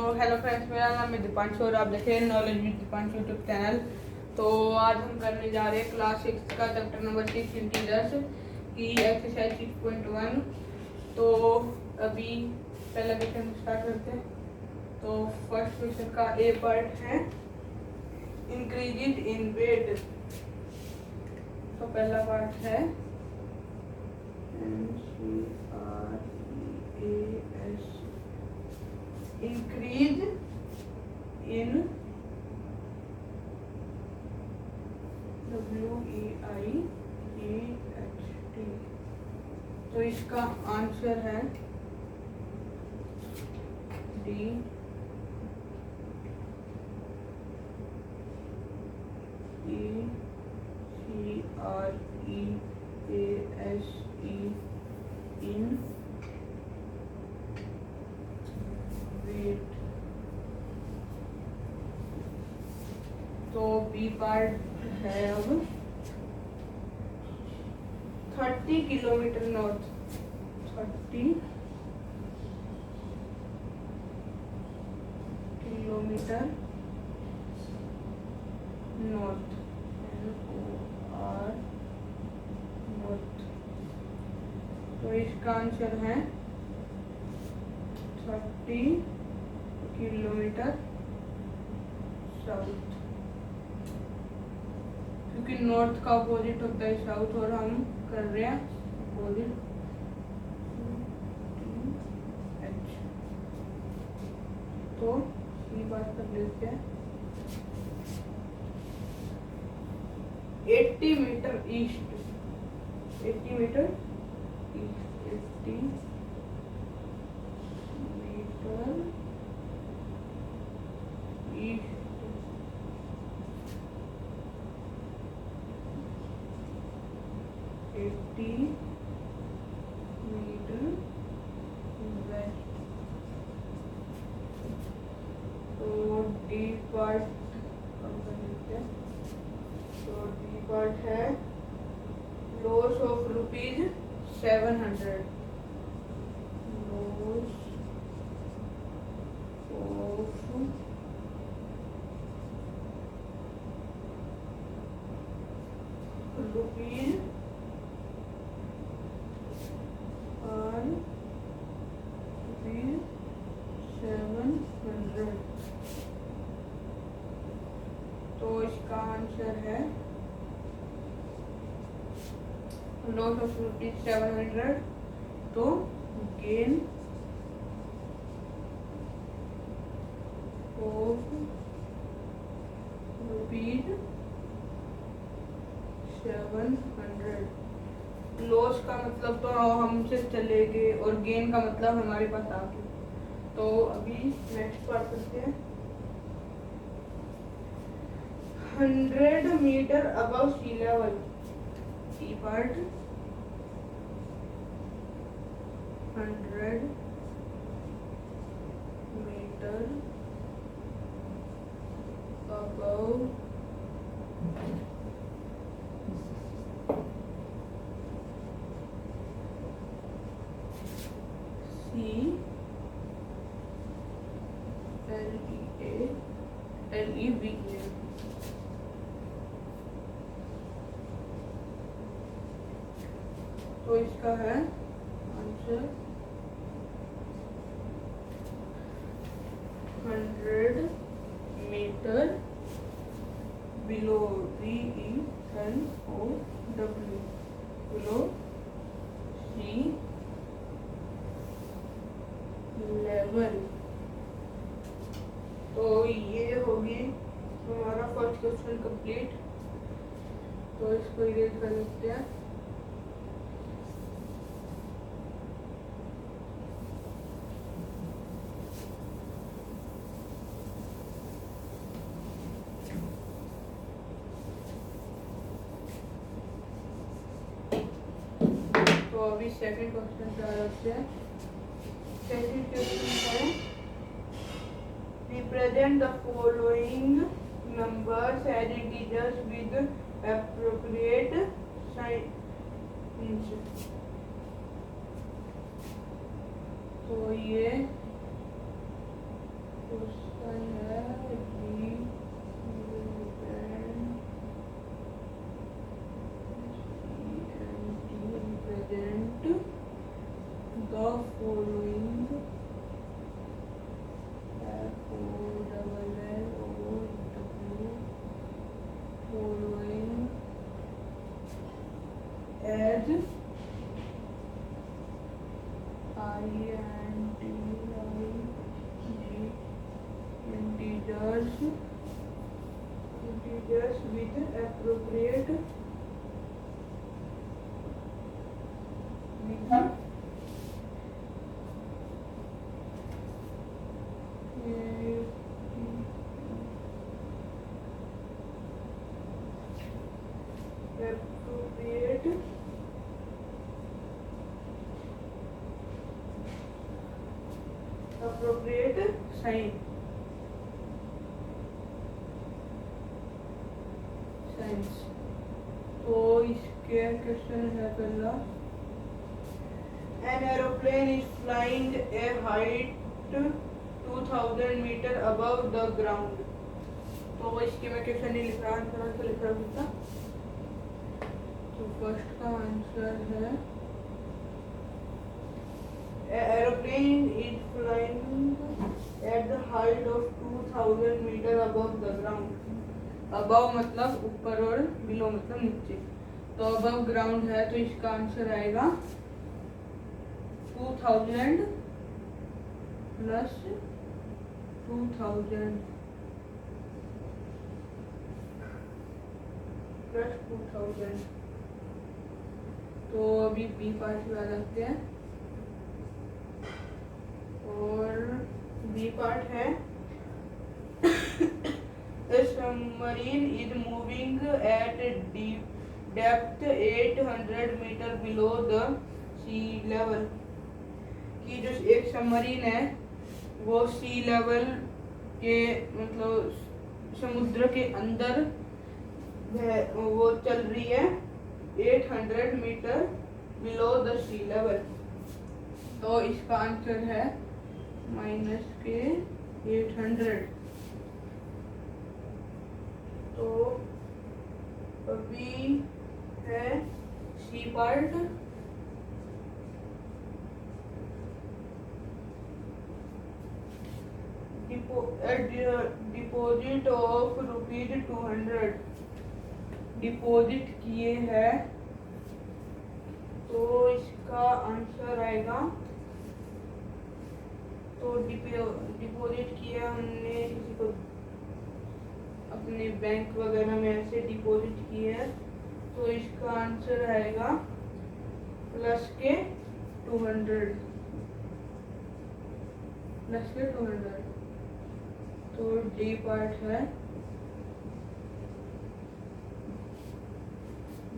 Hello friends, मेरा नाम है दीपांशु और आप देख रहे हैं knowledge with Deepanshu YouTube channel. तो आज हम करने जा रहे हैं क्लास 6 का चैप्टर नंबर 6 इंटीजर्स की एक्सरसाइज 6.1। तो अभी पहला क्वेश्चन स्टार्ट करते हैं। तो फर्स्ट क्वेश्चन का ए पार्ट है इंक्रीज इन वेट। तो पहला पार्ट है इंक्रीज इन WEIGHT। तो इसका आंसर है डी ECREASE इन वेट। तो बी पार्ट है अब 30 kilometre north. 30 kilometre north, NOR north. तो इसका आंसर है 30 किलोमीटर साउथ, क्योंकि नॉर्थ का अपोजिट होता है साउथ और हम कर रहे हैं अपोजिट। तो ये बात कर लेते हैं 80 meter east. 80 meter east, 80 meter east. 80 meter west. तो डी पार्ट कम कर लेते हैं। तो डी पार्ट है loss of rupees 700। Loss of rupees और 700। तो इसका आंसर है लॉस ऑफ रुपीज 700। तो गेन ऑफ रुपीज 700। लॉस का मतलब तो हमसे चले गए और गेन का मतलब हमारे पास आ गए। तो अभी नेक्स्ट बात करते हैं 100 metre above sea level. Sea part 100 metre above LEV। तो इसका है answer 100 metre below BELOW below sea level. तो ये होगी हमारा फर्स्ट क्वेश्चन कंप्लीट। तो इसको इरेज कर लेते हैं। तो अभी सेकंड क्वेश्चन पे आ जाते हैं। सेकंड क्वेश्चन है represent the following numbers as integers with appropriate signs। तो ये numbers integers with appropriate appropriate signs। तो इसके क्वेश्चन है पहला, an aeroplane is flying a height 2000 meter above the ground। तो इसके मैं क्वेश्चन नहीं लिख रहा, आंसर लिख रहा हूँ। तो फर्स्ट का आंसर है aeroplane is flying at the height of 2000 meter above the ground। above मतलब ऊपर और below मतलब नीचे। तो above ground है तो इसका आंसर आएगा 2000 प्लस 2000 प्लस 2000। तो अभी बी पार्ट में आ जाते हैं, और बी पार्ट है A submarine is moving at deep depth 800 meter below the sea level। कि जो एक सबमरीन है वो सी लेवल के मतलब समुद्र के अंदर वो चल रही है 800 meter below the sea level. तो इसका आंसर है माइनस के 800। तो अभी है C part. Deposit of ₹200 deposit किए हैं, तो इसका आंसर आएगा, तो डिपॉजिट किया हमने किसी को अपने बैंक वगैरह में ऐसे डिपॉजिट किए हैं, तो इसका आंसर आएगा प्लस के 200 प्लस के 200। तो डी पार्ट है,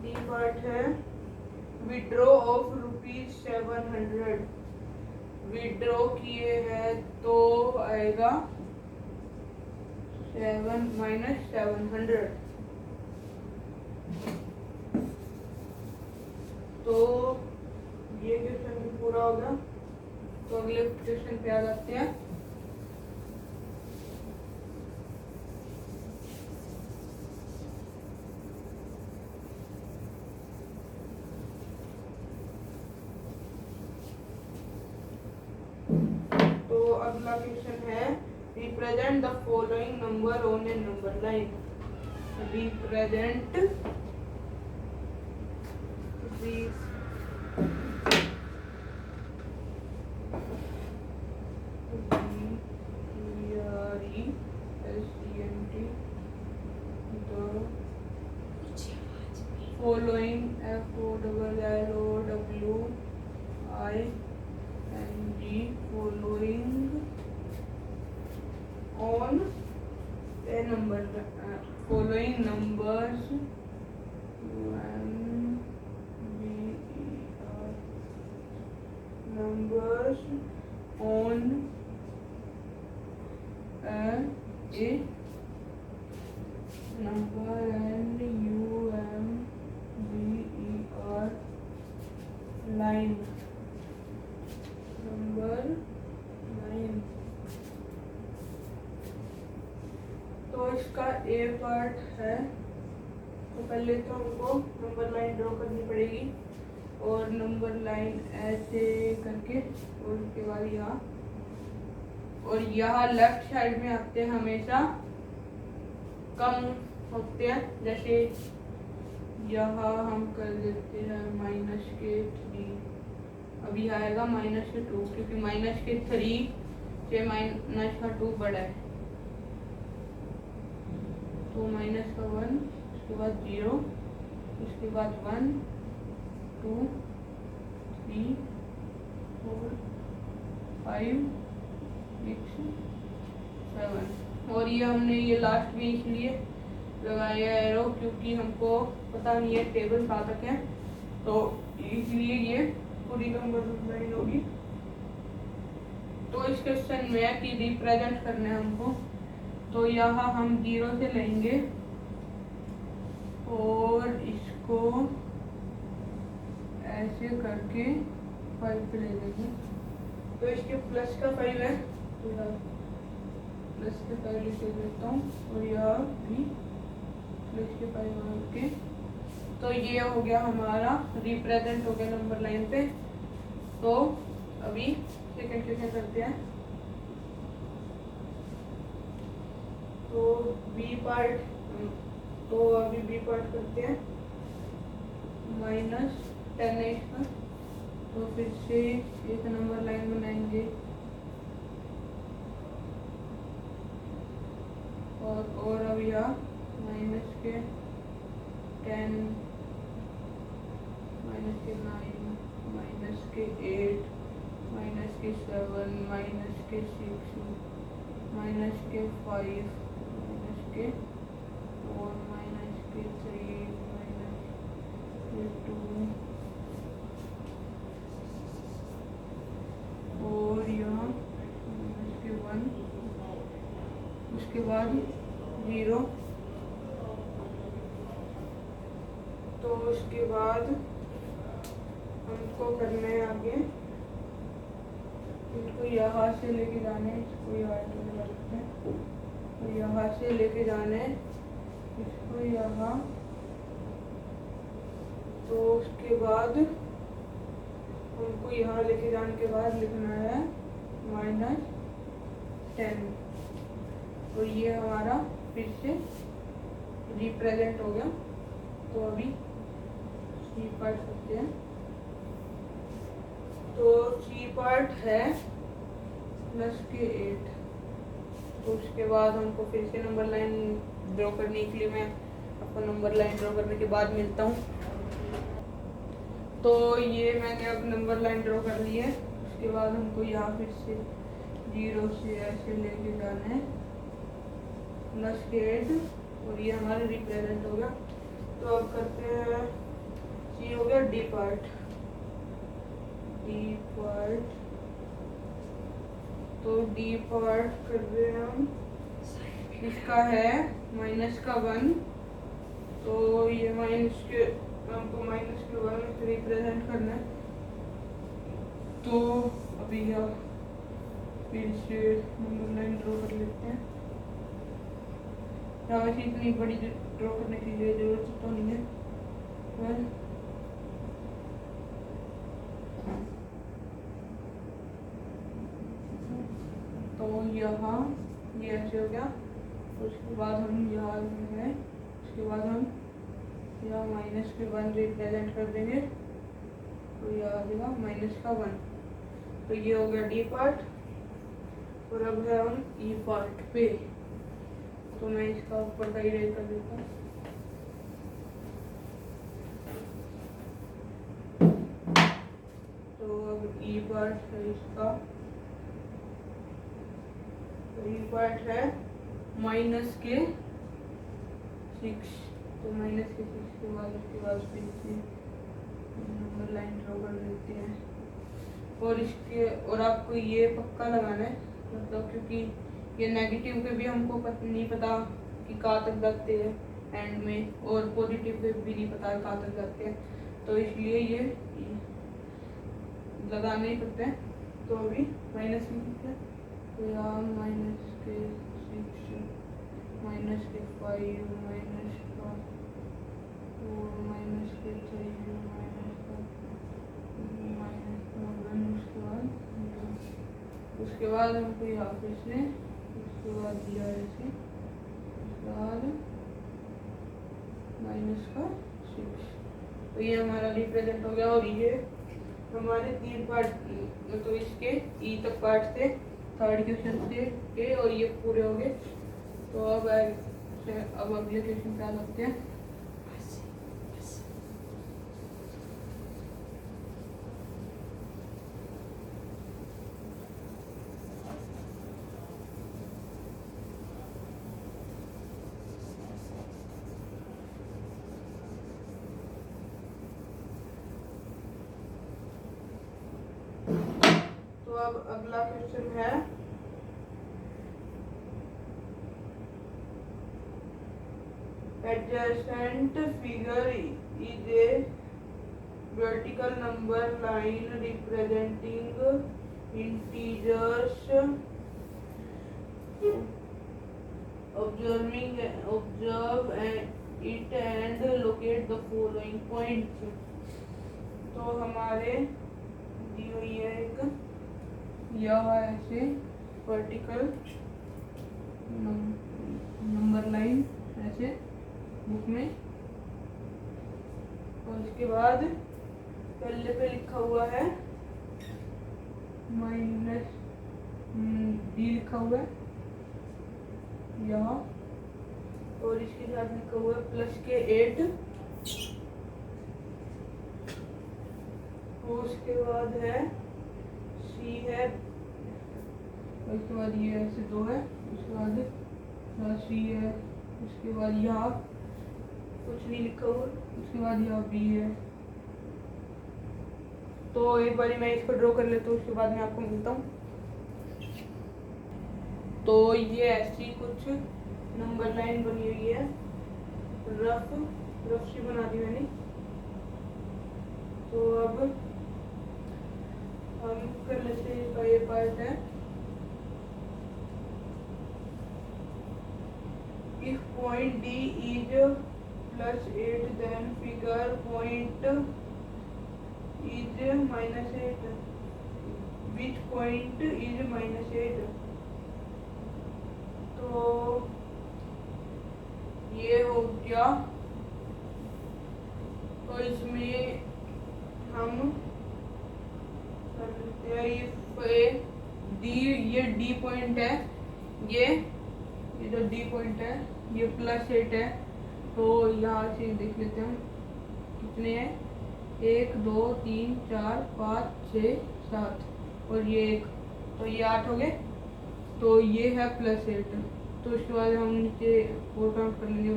डी पार्ट है विड्रॉ ऑफ ₹700 विड्रॉ किए हैं तो आएगा 7 माइनस 700। तो ये क्वेश्चन भी पूरा हो गया। तो अगले क्वेश्चन पे आ जाते हैं। तो अगला क्वेश्चन है represent the following number on A number line. Represent following FOLLOWING following on a number following numbers numbers on a number and UMBER line number 9। तो इसका ए पार्ट है, तो पहले तो हमको नंबर लाइन ड्रॉ करनी पड़ेगी, और नंबर लाइन ऐसे करके, और उसके बाद यहाँ, और यहाँ लेफ्ट साइड में आते हैं हमेशा कम होते हैं। जैसे यहाँ हम कर देते हैं माइनस के 3, अभी आएगा माइनस के 2, क्योंकि माइनस के 3 से माइनस का 2 बड़ा है। तो माइनस का 1, उसके बाद 0, उसके बाद 1 2 3 4 5 6 7। और ये हमने ये लास्ट में इसलिए लगाया एरो क्योंकि हमको पता नहीं है टेबल कहाँ तक है, तो इसलिए ये पूरी नंबर लाइन होगी। तो इस क्वेश्चन में है कि रिप्रेजेंट करना है हमको, तो यहाँ हम 0 से लेंगे और इसको ऐसे करके 5 पे ले लेंगे। तो इसके प्लस का 5 है, तो यहाँ प्लस के 5 लिख देता हूँ और यहाँ भी प्लस के 5 के। तो ये हो गया हमारा रिप्रेजेंट हो गया नंबर लाइन पे। तो अभी सेकंड क्वेश्चन करते हैं। तो बी पार्ट, तो अभी बी पार्ट करते हैं। -10 है इसका, तो फिर से एक नंबर लाइन बनाएंगे और अब यहाँ माइनस के 10, माइनस के 9, माइनस के 8, माइनस के 7, माइनस के 6, माइनस के 5, माइनस के 4, माइनस के 3, माइनस के 2 और यहाँ माइनस के 1, उसके बाद 0। तो उसके बाद हमको करना है आगे, इसको यहाँ से लेके जाना है, इसको यहाँ से रखते हैं, तो यहाँ से लेके जाना है इसको यहाँ। तो उसके बाद हमको यहाँ लेके जाने के बाद लिखना है -10। तो ये हमारा फिर से रिप्रेजेंट हो गया। तो अभी सी पार्ट करते हैं। तो सी पार्ट है प्लस के 8। तो उसके बाद हमको फिर से नंबर लाइन ड्रॉ करने के लिए मैं आपको नंबर लाइन ड्रॉ करने के बाद मिलता हूँ। तो ये मैंने अब नंबर लाइन ड्रॉ कर ली है। उसके बाद हमको यहाँ फिर से 0 से ऐसे लेके जाना है प्लस के 8 और ये हमारा रिप्रेजेंट हो गया। तो अब करते हैं, ये हो गया डी पार्ट। डी पार्ट, तो डी पार्ट कर रहे हैं हम, इसका है माइनस का 1। तो ये माइनस के, हमको माइनस के 1 रिप्रेजेंट करना है। तो अभी हम फिर से नंबर लाइन ड्रॉ कर लेते हैं। वैसे इतनी बड़ी ड्रॉ करने की जरूरत तो नहीं है, पर तो यहाँ ये ऐसे हो गया। उसके बाद हम यहाँ है, उसके बाद हम यहाँ माइनस के 1 रिप्रेजेंट कर देंगे। तो यह आ जाएगा माइनस का 1। तो ये हो गया डी पार्ट। और अब है हम ई पार्ट पे। तो मैं इसका ऊपर का इरेज कर देता हूँ। तो अब ई पार्ट है इसका, तो ई पार्ट है माइनस के 6। तो माइनस के 6 के बाद उसके बाद फिर से नंबर लाइन ड्रॉ कर देते हैं। और इसके, और आपको ये पक्का लगाना है, मतलब क्योंकि ये नेगेटिव पे भी हमको नहीं पता कि कहाँ तक जाते हैं एंड में, और पॉजिटिव पे भी नहीं पता कहाँ तक जाते हैं, तो इसलिए ये लगाने ही पड़ते हैं। तो अभी माइनस में कितना, तो यहाँ माइनस के 6, माइनस के 5, माइनस का 4, माइनस के 3, माइनस का 1, उसके बाद हमको यहाँ पे से, उसके बाद दिया ऐसे, उसके बाद माइनस का 6। तो ये हमारा रिप्रेजेंट हो गया। और ये हमारे 3 पार्ट, तो इसके ई तक पार्ट थे, थर्ड क्वेश्चन से के, और ये पूरे हो गए। तो अब अब अगले क्वेश्चन पे आ सकते हैं। तो अब अगला क्वेश्चन है adjacent figure is a vertical number line representing integers. Observe it and locate the following points. तो हमारे दी हुई है एक यह ऐसे वर्टिकल नंबर लाइन ऐसे बुक में, और उसके बाद पहले पे लिखा हुआ है माइनस डी लिखा हुआ है यहाँ, और इसके साथ लिखा हुआ है प्लस के 8, और उसके बाद है सी है, और उसके बाद ये ऐसे 2 है, उसके बाद सी है, उसके बाद यहाँ कुछ नहीं लिखा हुआ, उसके बाद यहाँ बी है। तो एक बार मैं इसको ड्रॉ कर लेता हूँ, उसके बाद मैं आपको मिलता हूँ। तो ये ऐसी कुछ नंबर लाइन बनी हुई है, रफ सी बना दी मैंने। तो अब हम कर लेते हैं, इसका ये पार्ट है if point D is +8 then figure point is -8, which point is -8। तो ये हो गया। तो इसमें हम कर लेते हैं ये डी पॉइंट है, ये जो डी पॉइंट है ये +8 है। तो यहाँ से देख लेते हैं हम कितने हैं, 1 2 3 4 5 6 7 और ये 1, तो ये 8 हो गए। तो ये है +8। तो उसके बाद हम नीचे 4 काउंट कर लेंगे।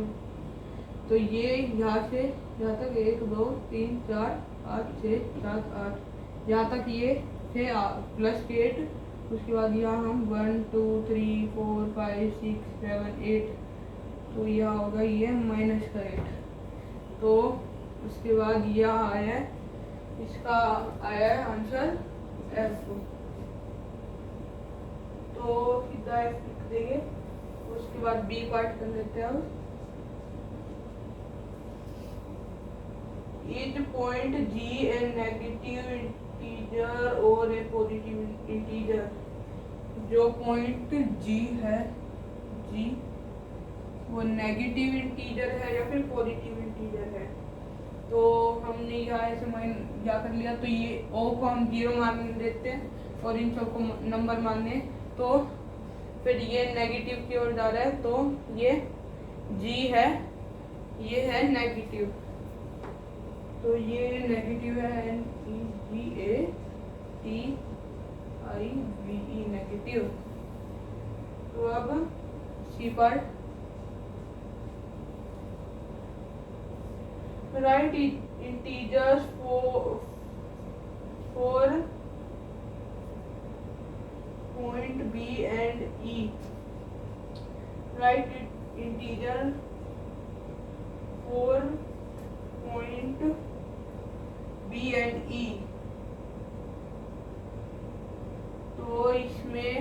तो ये यहाँ से यहाँ तक 1 2 3 4 5 6 7 8 यहाँ तक ये थे +8। उसके बाद यहाँ हम 1 2 3 4 5 6 7 8, तो यह होगा ये -8। तो उसके बाद यह आया, इसका आया आंसर F। तो सीधा F लिख देंगे। उसके बाद बी पार्ट कर लेते हैं अब। Is point G a negative integer or a positive integer? जो पॉइंट G है, G वो नेगेटिव इंटीजर है या फिर पॉजिटिव इंटीजर है। तो हमने यहाँ ऐसे क्या कर लिया, तो ये O को हम 0 मान देते हैं और इन सबको नंबर मानने। तो फिर ये नेगेटिव की ओर जा रहा है, तो ये G है, ये है नेगेटिव। तो ये नेगेटिव है, NEGATIVE नेगेटिव। तो अब C part, write integers for point B and E। Write integer for point B and E। तो इसमें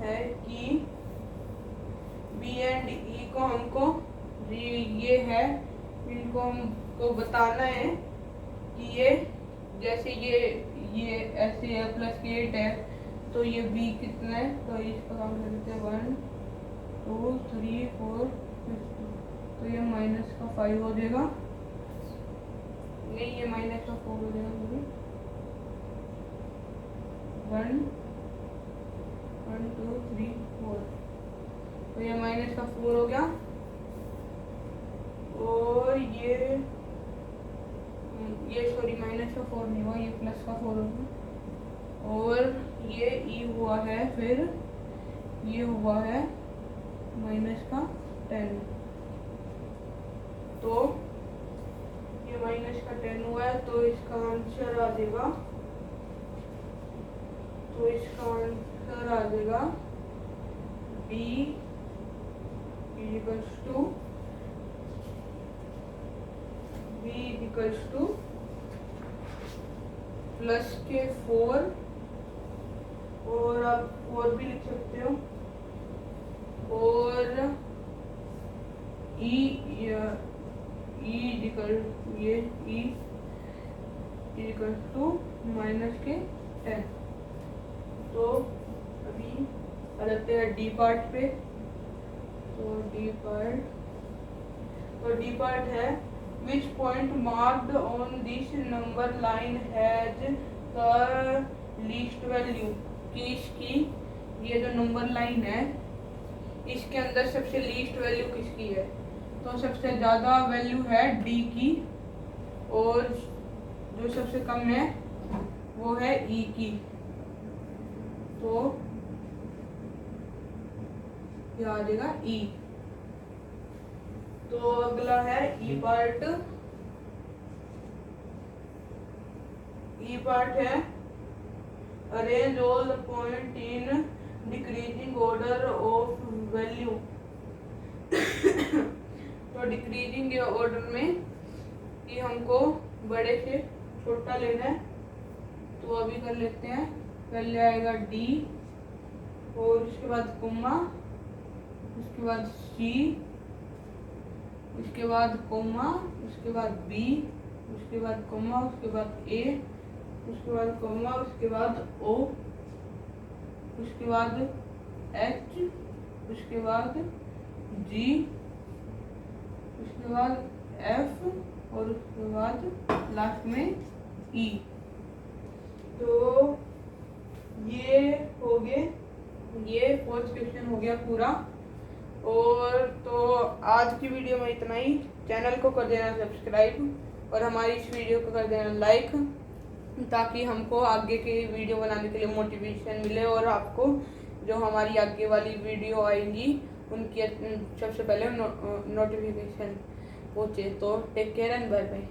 है कि B and E को हमको ये है, इनको हमको बताना है कि ये जैसे ये ऐसे है +8 है, तो ये B कितना है। तो इसका काम करते हैं 1 2 3 4 तो ये -5 हो जाएगा, नहीं ये -4 हो जाएगा। 1 2 3 4 तो ये माइनस का 4 हो गया, और ये सॉरी माइनस का 4 नहीं हुआ, ये प्लस का 4 होगा, और ये ई हुआ है, फिर ये हुआ है माइनस का 10। तो ये माइनस का 10 हुआ है, तो इसका आंसर आ जाएगा, बी इक्वल्स टू प्लस के 4, और आप 4 भी लिख सकते हो, और इक्वल्स टू माइनस के 10। तो अभी आ जाते हैं डी पार्ट पे। तो डी पार्ट है which point marked on this number line has the least value, कि इसकी ये जो नंबर लाइन है इसके अंदर सबसे लीस्ट वैल्यू किसकी है। तो सबसे ज़्यादा वैल्यू है डी की, और जो सबसे कम है वो है ई की। तो ये आ जाएगा ई। तो अगला है ई पार्ट। ई पार्ट है arrange all the point in decreasing order of value. तो डिक्रीजिंग ऑर्डर में कि हमको बड़े से छोटा लेना है, तो अभी कर लेते हैं। पहले आएगा डी, और उसके बाद कोमा, उसके बाद सी, उसके बाद कोमा, उसके बाद बी, उसके बाद कोमा, उसके बाद ए, उसके बाद कोमा, उसके बाद ओ, उसके बाद एच, उसके बाद जी, उसके बाद एफ, और उसके बाद लास्ट में ई। तो ये हो गए, ये फोर्थ क्वेश्चन हो गया पूरा। और तो आज की वीडियो में इतना ही। चैनल को कर देना सब्सक्राइब, और हमारी इस वीडियो को कर देना लाइक, ताकि हमको आगे की वीडियो बनाने के लिए मोटिवेशन मिले, और आपको जो हमारी आगे वाली वीडियो आएंगी उनकी सबसे पहले नोटिफिकेशन पहुँचे। तो take care and bye bye.